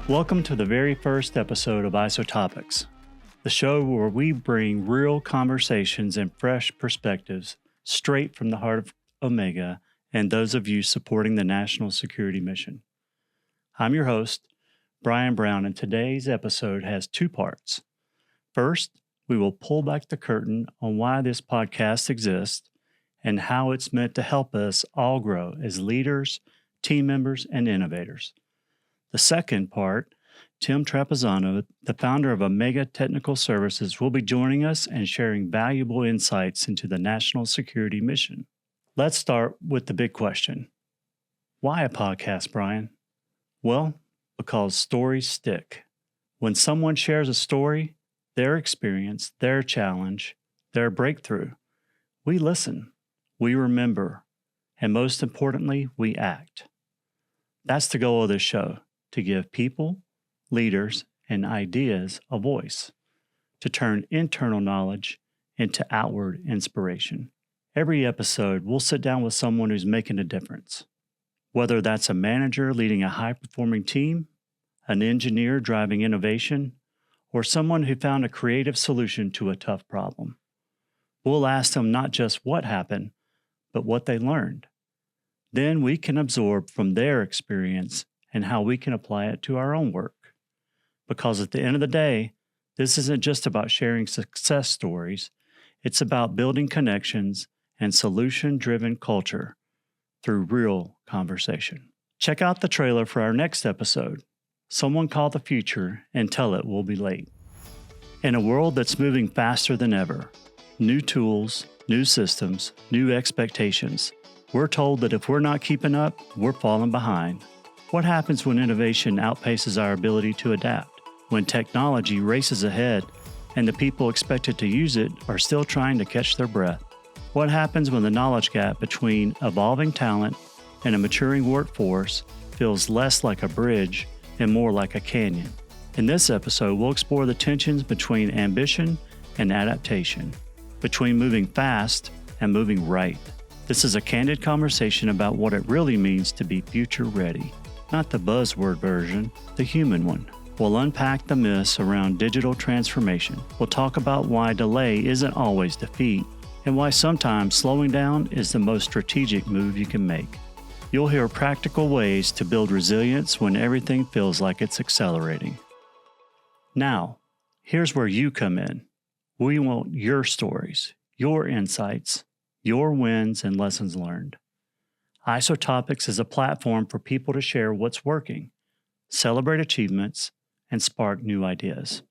Welcome to the very first episode of IsoTopics, the show where we bring real conversations and fresh perspectives straight from the heart of Omega and those of you supporting the national security mission. I'm your host, Brian Brown, and today's episode has two parts. First, we will pull back the curtain on why this podcast exists and how it's meant to help us all grow as leaders, team members, and innovators. The second part, Tim Trapezzano, the founder of Omega Technical Services, will be joining us and sharing valuable insights into the national security mission. Let's start with the big question. Why a podcast, Brian? Well, because stories stick. When someone shares a story, their experience, their challenge, their breakthrough, we listen, we remember, and most importantly, we act. That's the goal of this show. To give people, leaders, and ideas a voice, to turn internal knowledge into outward inspiration. Every episode, we'll sit down with someone who's making a difference. Whether that's a manager leading a high-performing team, an engineer driving innovation, or someone who found a creative solution to a tough problem. We'll ask them not just what happened, but what they learned. Then we can absorb from their experience and how we can apply it to our own work. Because at the end of the day, this isn't just about sharing success stories, it's about building connections and solution-driven culture through real conversation. Check out the trailer for our next episode, Someone Call the Future and Tell It We'll Be Late. In a world that's moving faster than ever, new tools, new systems, new expectations, we're told that if we're not keeping up, we're falling behind. What happens when innovation outpaces our ability to adapt? When technology races ahead and the people expected to use it are still trying to catch their breath? What happens when the knowledge gap between evolving talent and a maturing workforce feels less like a bridge and more like a canyon? In this episode, we'll explore the tensions between ambition and adaptation, between moving fast and moving right. This is a candid conversation about what it really means to be future ready. Not the buzzword version, the human one. We'll unpack the myths around digital transformation. We'll talk about why delay isn't always defeat, and why sometimes slowing down is the most strategic move you can make. You'll hear practical ways to build resilience when everything feels like it's accelerating. Now, here's where you come in. We want your stories, your insights, your wins and lessons learned. IsoTopics is a platform for people to share what's working, celebrate achievements, and spark new ideas.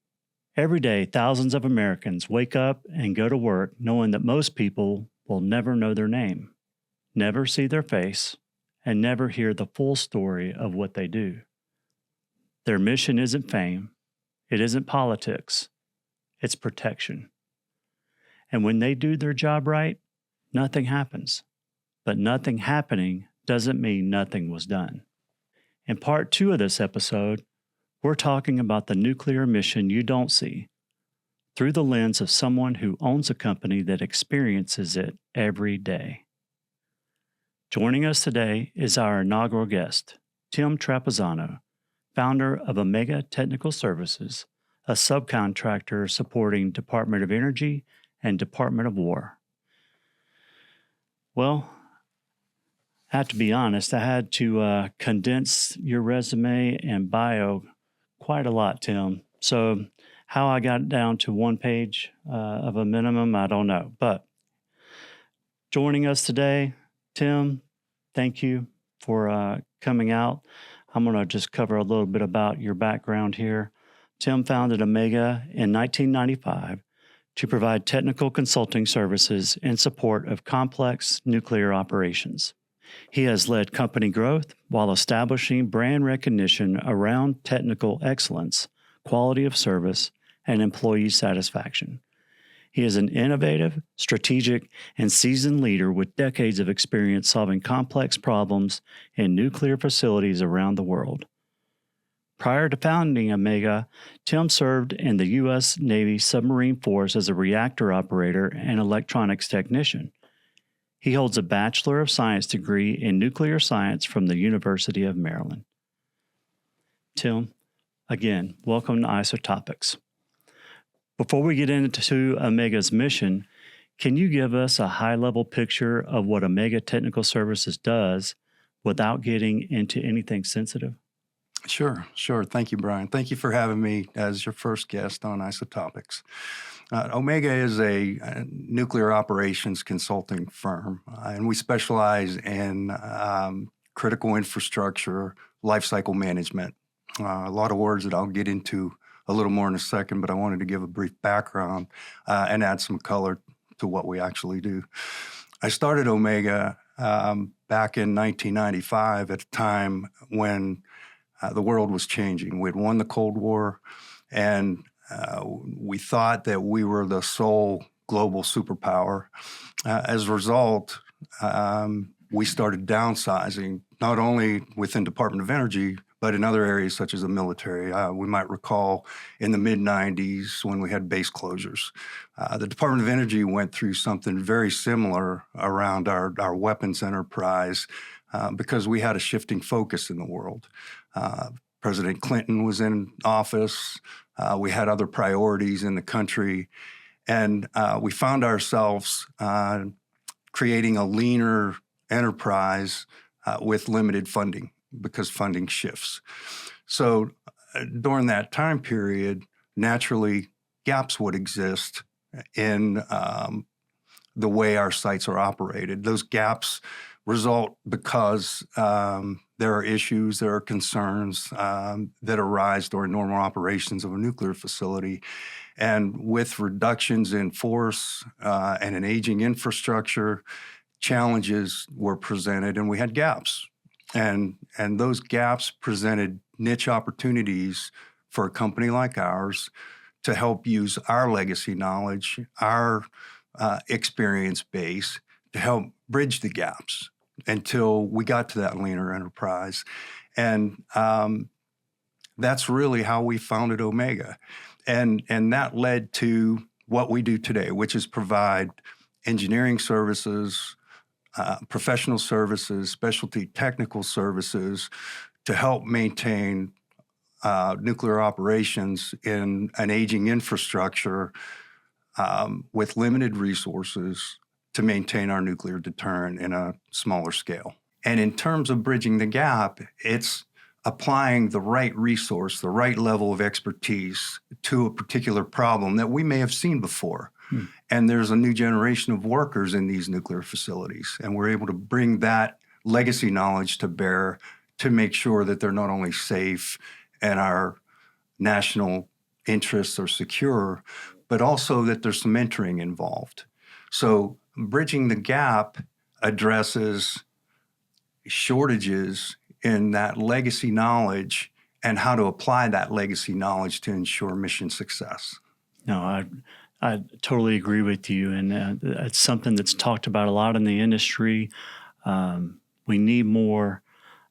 Every day, thousands of Americans wake up and go to work knowing that most people will never know their name, never see their face, and never hear the full story of what they do. Their mission isn't fame, it isn't politics, it's protection. And when they do their job right, nothing happens. But nothing happening doesn't mean nothing was done. In part 2 of this episode, we're talking about the nuclear mission you don't see through the lens of someone who owns a company that experiences it every day. Joining us today is our inaugural guest, Tim Trapezzano, founder of Omega Technical Services, a subcontractor supporting Department of Energy and Department of War. Well, I have to be honest, I had to condense your resume and bio quite a lot, Tim. So how I got down to one page of a minimum, I don't know. But joining us today, Tim, thank you for coming out. I'm going to just cover a little bit about your background here. Tim founded Omega in 1995 to provide technical consulting services in support of complex nuclear operations. He has led company growth while establishing brand recognition around technical excellence, quality of service, and employee satisfaction. He is an innovative, strategic, and seasoned leader with decades of experience solving complex problems in nuclear facilities around the world. Prior to founding Omega, Tim served in the U.S. Navy Submarine Force as a reactor operator and electronics technician. He holds a Bachelor of Science degree in nuclear science from the University of Maryland. Tim, Again, welcome to IsoTopics. Before we get into Omega's mission, can you give us a high-level picture of what Omega Technical Services does without getting into anything sensitive? Sure. Thank you, Brian. Thank you for having me as your first guest on IsoTopics. Omega is a nuclear operations consulting firm, and we specialize in critical infrastructure, lifecycle management. A lot of words that I'll get into a little more in a second, but I wanted to give a brief background and add some color to what we actually do. I started Omega back in 1995 at a time when the world was changing. We had won the Cold War, and we thought that we were the sole global superpower. As a result, we started downsizing, not only within Department of Energy, but in other areas such as the military. We might recall in the mid-90s when we had base closures. The Department of Energy went through something very similar around our weapons enterprise because we had a shifting focus in the world. President Clinton was in office. We had other priorities in the country. And we found ourselves creating a leaner enterprise with limited funding because funding shifts. So during that time period, naturally, gaps would exist in the way our sites are operated. Those gaps result because there are issues, there are concerns that arise during normal operations of a nuclear facility. And with reductions in force and an aging infrastructure, challenges were presented and we had gaps. And those gaps presented niche opportunities for a company like ours to help use our legacy knowledge, our experience base to help bridge the gaps until we got to that leaner enterprise. And that's really how we founded Omega. And that led to what we do today, which is provide engineering services, professional services, specialty technical services to help maintain nuclear operations in an aging infrastructure with limited resources to maintain our nuclear deterrent in a smaller scale. And in terms of bridging the gap, it's applying the right resource, the right level of expertise to a particular problem that we may have seen before. And there's a new generation of workers in these nuclear facilities, and we're able to bring that legacy knowledge to bear to make sure that they're not only safe and our national interests are secure, but also that there's some mentoring involved. So bridging the gap addresses shortages in that legacy knowledge and how to apply that legacy knowledge to ensure mission success. No, I totally agree with you, and it's something that's talked about a lot in the industry. We need more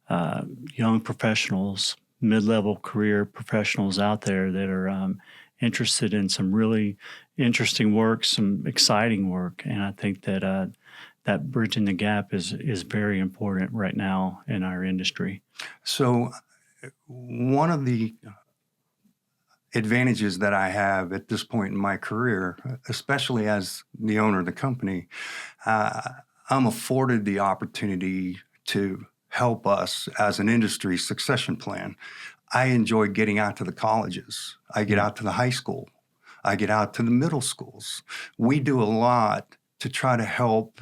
young professionals, mid-level career professionals out there that are interested in some really interesting work, some exciting work, and I think that that bridging the gap is very important right now in our industry. So one of the advantages that I have at this point in my career, especially as the owner of the company, I'm afforded the opportunity to help us as an industry succession plan. I enjoy getting out to the colleges. I get out to the high school. I get out to the middle schools. We do a lot to try to help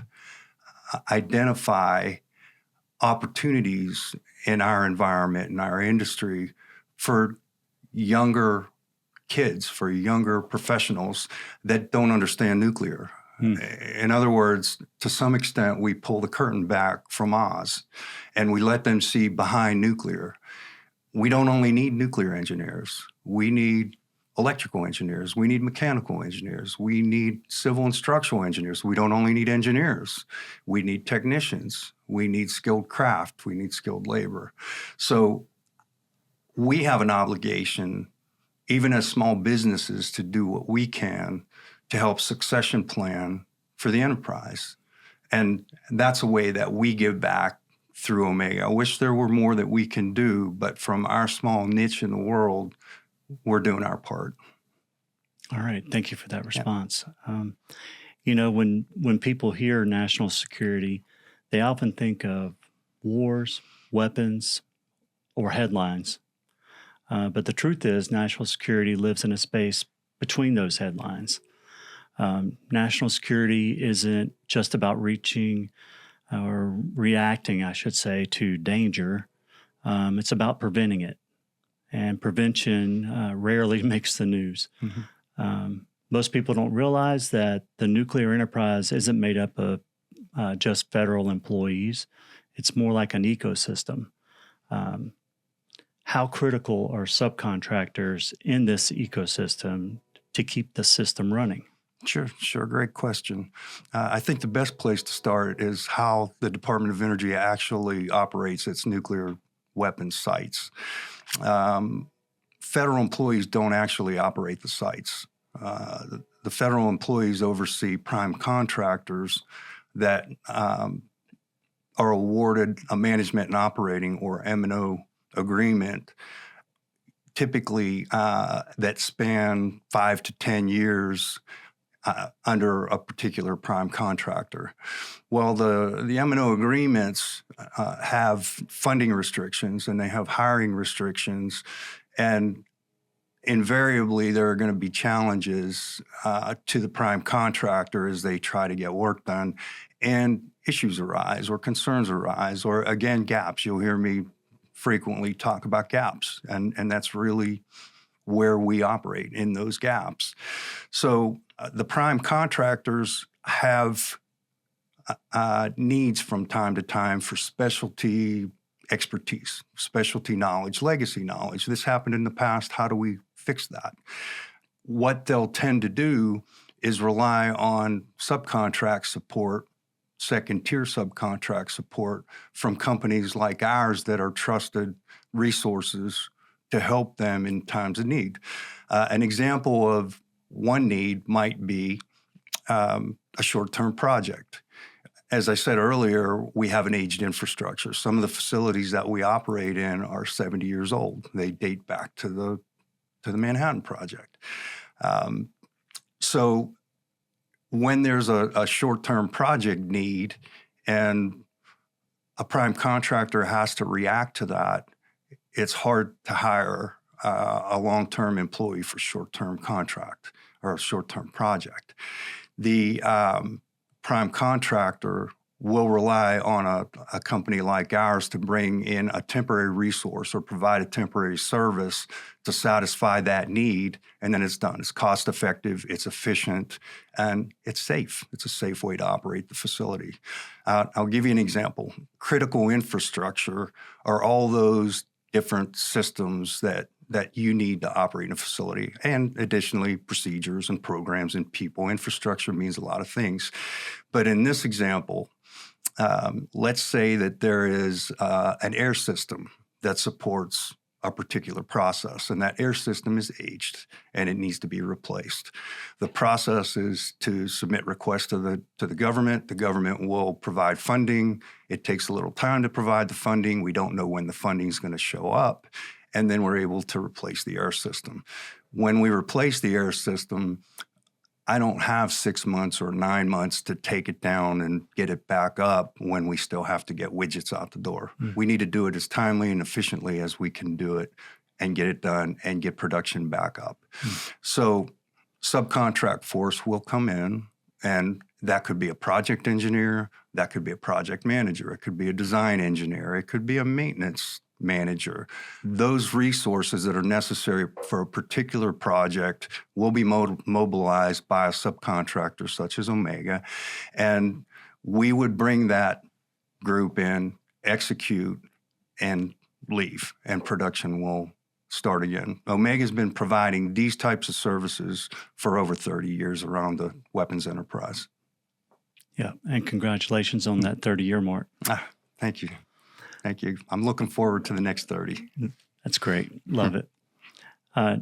identify opportunities in our environment, in our industry, for younger kids, for younger professionals that don't understand nuclear. In other words, to some extent, we pull the curtain back from Oz and we let them see behind nuclear. We don't only need nuclear engineers. We need electrical engineers. We need mechanical engineers. We need civil and structural engineers. We don't only need engineers. We need technicians. We need skilled craft. We need skilled labor. So we have an obligation, even as small businesses, to do what we can to help succession plan for the enterprise. And that's a way that we give back through Omega. I wish there were more that we can do, but from our small niche in the world, we're doing our part. All right. Thank you for that response. When people hear national security, they often think of wars, weapons, or headlines. But the truth is, national security lives in a space between those headlines. National security isn't just about reaching or reacting, I should say, to danger. It's about preventing it. And prevention rarely makes the news. Mm-hmm. Most people don't realize that the nuclear enterprise isn't made up of just federal employees. It's more like an ecosystem. How critical are subcontractors in this ecosystem to keep the system running? Sure. Great question. I think the best place to start is how the Department of Energy actually operates its nuclear weapons sites. Federal employees don't actually operate the sites. The federal employees oversee prime contractors that are awarded a management and operating, or M&O, agreement, typically that span 5 to 10 years under a particular prime contractor. Well, the M&O agreements have funding restrictions and they have hiring restrictions, and invariably there are going to be challenges to the prime contractor as they try to get work done, and issues arise or concerns arise, or again, gaps. You'll hear me frequently talk about gaps, and that's really where we operate, in those gaps. So the prime contractors have needs from time to time for specialty expertise, specialty knowledge, legacy knowledge. This happened in the past. How do we fix that? What they'll tend to do is rely on subcontract support, second-tier subcontract support from companies like ours that are trusted resources to help them in times of need. An example of one need might be a short-term project. As I said earlier, we have an aged infrastructure. Some of the facilities that we operate in are 70 years old. They date back to the Manhattan Project. So when there's a short-term project need and a prime contractor has to react to that, it's hard to hire a long-term employee for short-term contract or a short-term project. The prime contractor will rely on a company like ours to bring in a temporary resource or provide a temporary service to satisfy that need, and then it's done. It's cost-effective, it's efficient, and it's safe. It's a safe way to operate the facility. I'll give you an example. Critical infrastructure are all those different systems that you need to operate in a facility, and additionally, procedures and programs and people. Infrastructure means a lot of things. But in this example, let's say that there is an air system that supports a particular process, and that air system is aged and it needs to be replaced. The process is to submit requests to the government. The government will provide funding. It takes a little time to provide the funding. We don't know when the funding is going to show up, and then we're able to replace the air system. When we replace the air system, I don't have 6 months or 9 months to take it down and get it back up when we still have to get widgets out the door. We need to do it as timely and efficiently as we can do it and get it done and get production back up. So subcontract force will come in, and that could be a project engineer, that could be a project manager, it could be a design engineer, it could be a maintenance manager. Those resources that are necessary for a particular project will be mobilized by a subcontractor such as Omega, and we would bring that group in, execute, and leave, and production will start again. Omega's been providing these types of services for over 30 years around the weapons enterprise. Yeah, and congratulations on that 30-year mark. Thank you. Thank you. I'm looking forward to the next 30. That's great. Love it.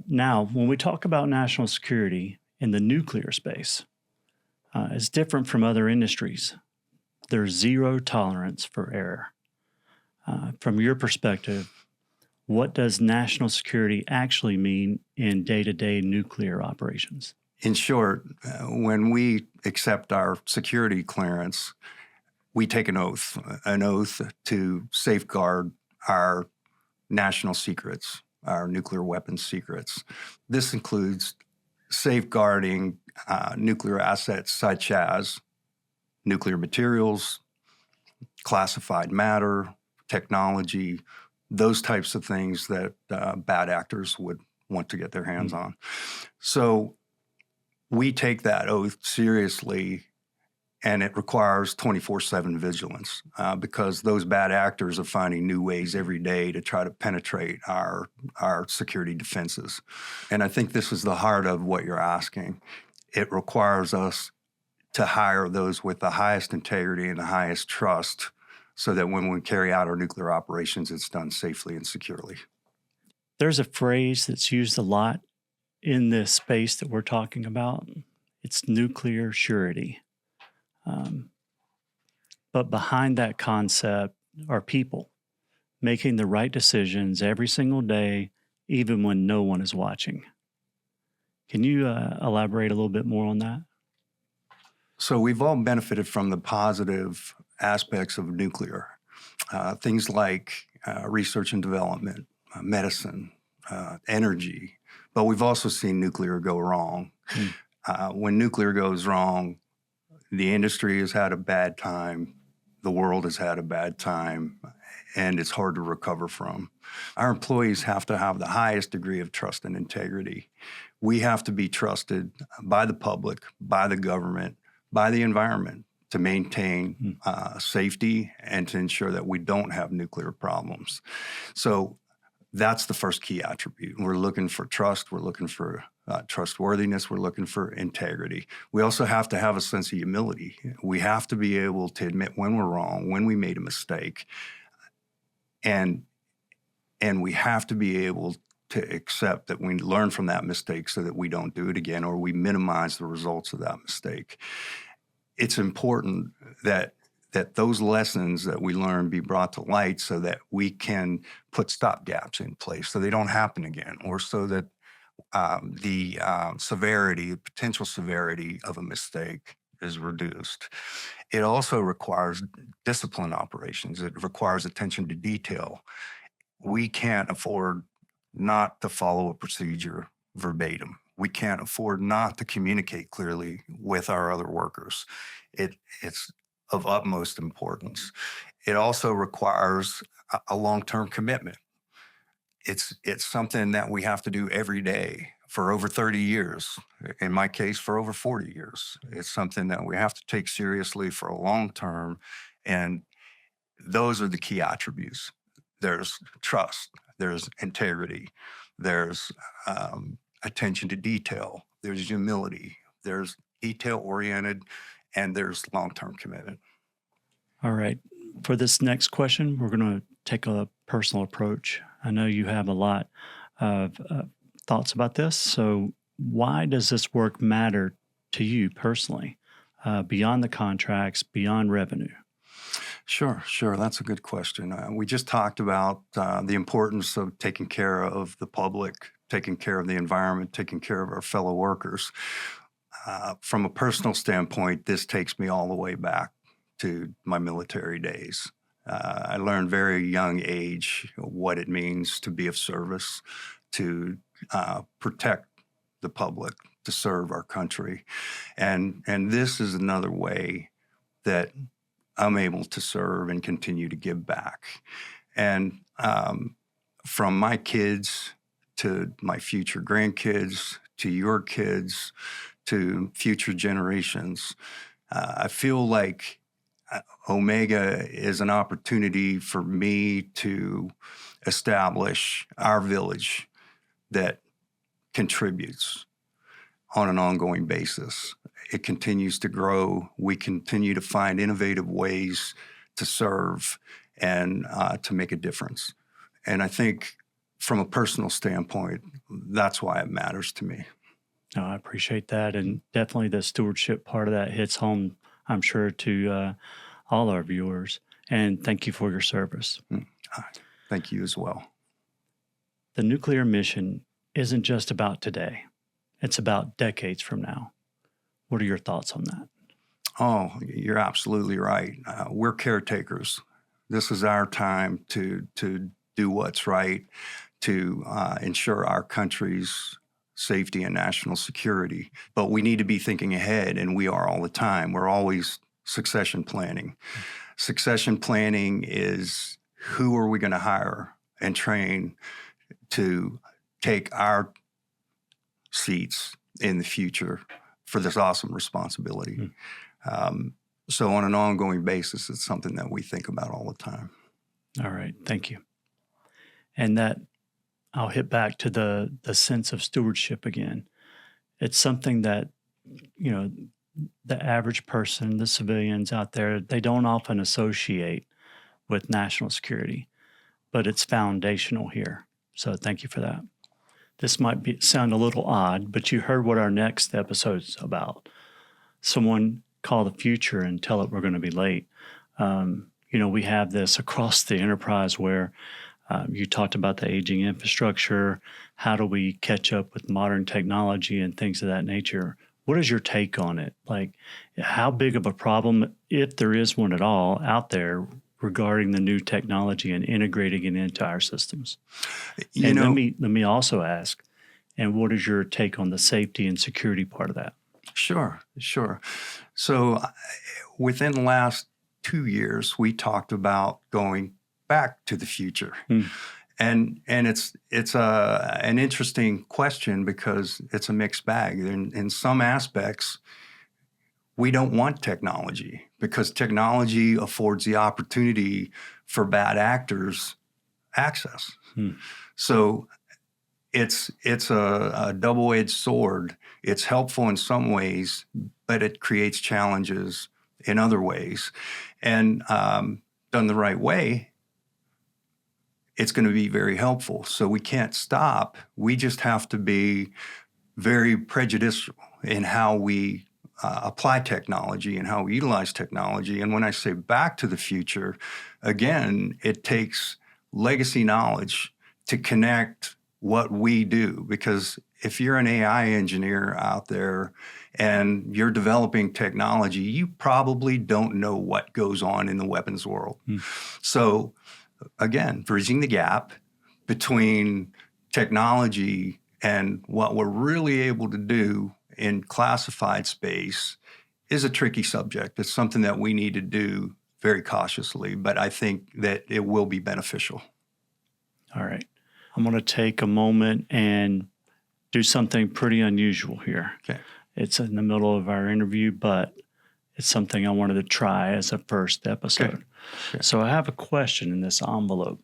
Now, when we talk about national security in the nuclear space, it's different from other industries. There's zero tolerance for error. From your perspective, what does national security actually mean in day-to-day nuclear operations? In short, when we accept our security clearance, we take an oath to safeguard our national secrets, our nuclear weapons secrets. This includes safeguarding nuclear assets such as nuclear materials, classified matter, technology, those types of things that bad actors would want to get their hands on. So we take that oath seriously, and it requires 24/7 vigilance because those bad actors are finding new ways every day to try to penetrate our security defenses. And I think this is the heart of what you're asking. It requires us to hire those with the highest integrity and the highest trust so that when we carry out our nuclear operations, it's done safely and securely. There's a phrase that's used a lot in this space that we're talking about. It's nuclear surety. But behind that concept are people making the right decisions every single day, even when no one is watching. Can you elaborate a little bit more on that? So we've all benefited from the positive aspects of nuclear, things like research and development, medicine, energy. But we've also seen nuclear go wrong. When nuclear goes wrong, the industry has had a bad time, the world has had a bad time, and it's hard to recover from. Our employees have to have the highest degree of trust and integrity. We have to be trusted by the public, by the government, by the environment to maintain safety and to ensure that we don't have nuclear problems. So that's the first key attribute. We're looking for trust. We're looking for trustworthiness. We're looking for integrity. We also have to have a sense of humility. We have to be able to admit when we're wrong, when we made a mistake, and we have to be able to accept that we learn from that mistake so that we don't do it again or we minimize the results of that mistake. It's important that those lessons that we learn be brought to light so that we can put stopgaps in place so they don't happen again, or so that the potential severity of a mistake is reduced. It also requires discipline operations. It requires attention to detail. We can't afford not to follow a procedure verbatim. We can't afford not to communicate clearly with our other workers. It's of utmost importance. It also requires a long-term commitment. It's something that we have to do every day for over 30 years. In my case, for over 40 years. It's something that we have to take seriously for a long term. And those are the key attributes. There's trust, there's integrity, there's attention to detail, there's humility, there's detail-oriented, and there's long-term commitment. All right. For this next question, we're going to take a personal approach. I know you have a lot of thoughts about this. So why does this work matter to you personally, beyond the contracts, beyond revenue? Sure. That's a good question. We just talked about the importance of taking care of the public, taking care of the environment, taking care of our fellow workers. From a personal standpoint, this takes me all the way back to my military days. I learned very young age what it means to be of service, to protect the public, to serve our country. And this is another way that I'm able to serve and continue to give back. And from my kids to my future grandkids, to your kids, to future generations, I feel like Omega is an opportunity for me to establish our village that contributes on an ongoing basis. It continues to grow. We continue to find innovative ways to serve and to make a difference. And I think from a personal standpoint, that's why it matters to me. No, I appreciate that. And definitely the stewardship part of that hits home, I'm sure, to all our viewers. And thank you for your service. Thank you as well. The nuclear mission isn't just about today. It's about decades from now. What are your thoughts on that? Oh, you're absolutely right. We're caretakers. This is our time to do what's right, to ensure our country's safety and national security. But we need to be thinking ahead, and we are all the time. We're always succession planning. Succession planning is who are we going to hire and train to take our seats in the future for this awesome responsibility. So on an ongoing basis, it's something that we think about all the time. All right. Thank you. And that I'll hit back to the sense of stewardship again. It's something that, you know, the average person, the civilians out there, they don't often associate with national security, but it's foundational here. So thank you for that. This might sound a little odd, but you heard what our next episode's about. Someone call the future and tell it we're going to be late. You know, we have this across the enterprise where you talked about the aging infrastructure. How do we catch up with modern technology and things of that nature? What is your take on it? Like, how big of a problem, if there is one at all, out there regarding the new technology and integrating it into our systems? And let me also ask, and what is your take on the safety and security part of that? Sure. So within the last 2 years, we talked about going back to the future. And it's an interesting question because it's a mixed bag. In some aspects, we don't want technology because technology affords the opportunity for bad actors access. So it's a double-edged sword. It's helpful in some ways, but it creates challenges in other ways. And done the right way, it's going to be very helpful. So we can't stop. We just have to be very prejudicial in how we apply technology and how we utilize technology. And when I say back to the future, again, it takes legacy knowledge to connect what we do. Because if you're an AI engineer out there and you're developing technology, you probably don't know what goes on in the weapons world. So again, bridging the gap between technology and what we're really able to do in classified space is a tricky subject. It's something that we need to do very cautiously, but I think that it will be beneficial. All right. I'm going to take a moment and do something pretty unusual here. Okay. It's in the middle of our interview, but it's something I wanted to try as a first episode. Okay. So I have a question in this envelope.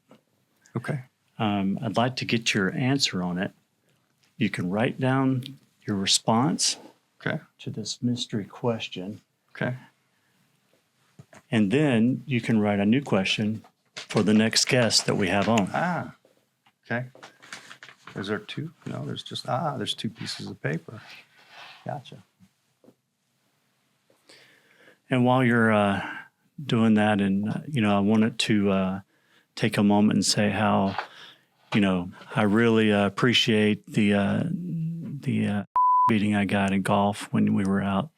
Okay. I'd like to get your answer on it. You can write down your response to this mystery question. Okay. And then you can write a new question for the next guest that we have on. Okay. Is there two? No, there's just, there's 2 pieces of paper. Gotcha. And while you're doing that, and, you know, I wanted to take a moment and say how, you know, I really appreciate the beating I got in golf when we were out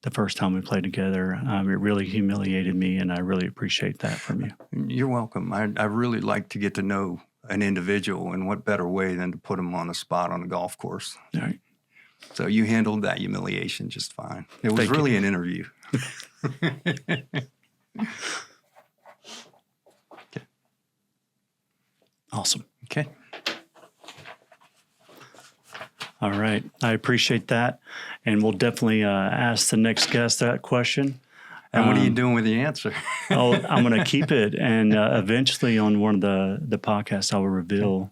the first time we played together. It really humiliated me, and I really appreciate that from you. You're welcome. I really like to get to know an individual, and what better way than to put them on the spot on a golf course. All right. So you handled that humiliation just fine. It was really an interview. Okay. Awesome. Okay. All right. I appreciate that. And we'll definitely ask the next guest that question. And what are you doing with the answer? I'm going to keep it. And eventually on one of the podcasts, I will reveal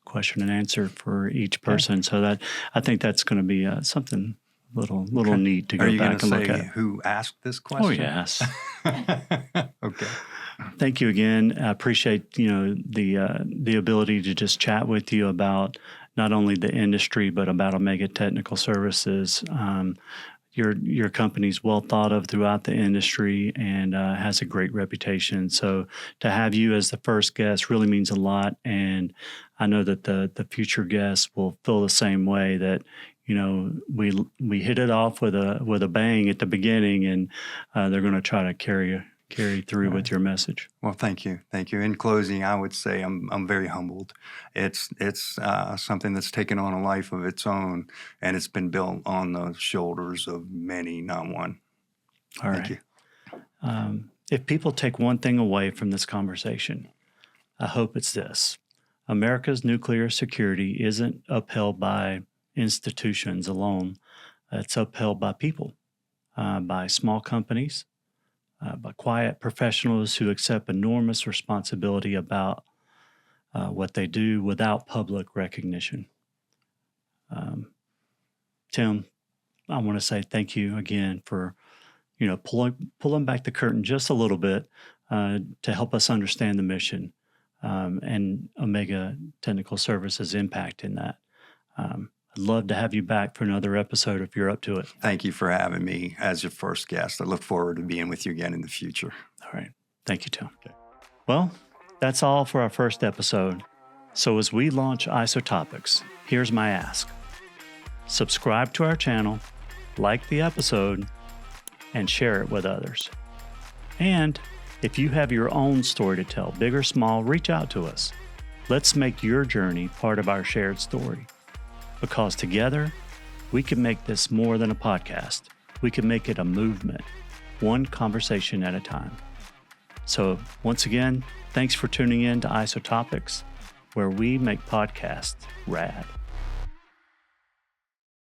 question and answer for each person. So that I think that's going to be something little neat to go back and look at. Who asked this question? Oh, yes. Okay. Thank you again. I appreciate, you know, the ability to just chat with you about not only the industry, but about Omega Technical Services. your company's well thought of throughout the industry and has a great reputation. So to have you as the first guest really means a lot, and I know that the future guests will feel the same way. That we hit it off with a bang at the beginning, and they're going to try to carry through with your message. Well, thank you. In closing, I would say I'm very humbled. It's something that's taken on a life of its own, and it's been built on the shoulders of many, not one. All right. Thank you. If people take one thing away from this conversation, I hope it's this: America's nuclear security isn't upheld by institutions alone. It's upheld by people, by small companies, by quiet professionals who accept enormous responsibility about what they do without public recognition. Tim, I want to say thank you again for pulling back the curtain just a little bit to help us understand the mission and Omega Technical Services' impact in that. I'd love to have you back for another episode if you're up to it. Thank you for having me as your first guest. I look forward to being with you again in the future. All right. Thank you, Tim. Okay. Well, that's all for our first episode. So as we launch IsoTopics, here's my ask. Subscribe to our channel, like the episode, and share it with others. And if you have your own story to tell, big or small, reach out to us. Let's make your journey part of our shared story. Because together, we can make this more than a podcast. We can make it a movement, one conversation at a time. So once again, thanks for tuning in to IsoTopics, where we make podcasts rad.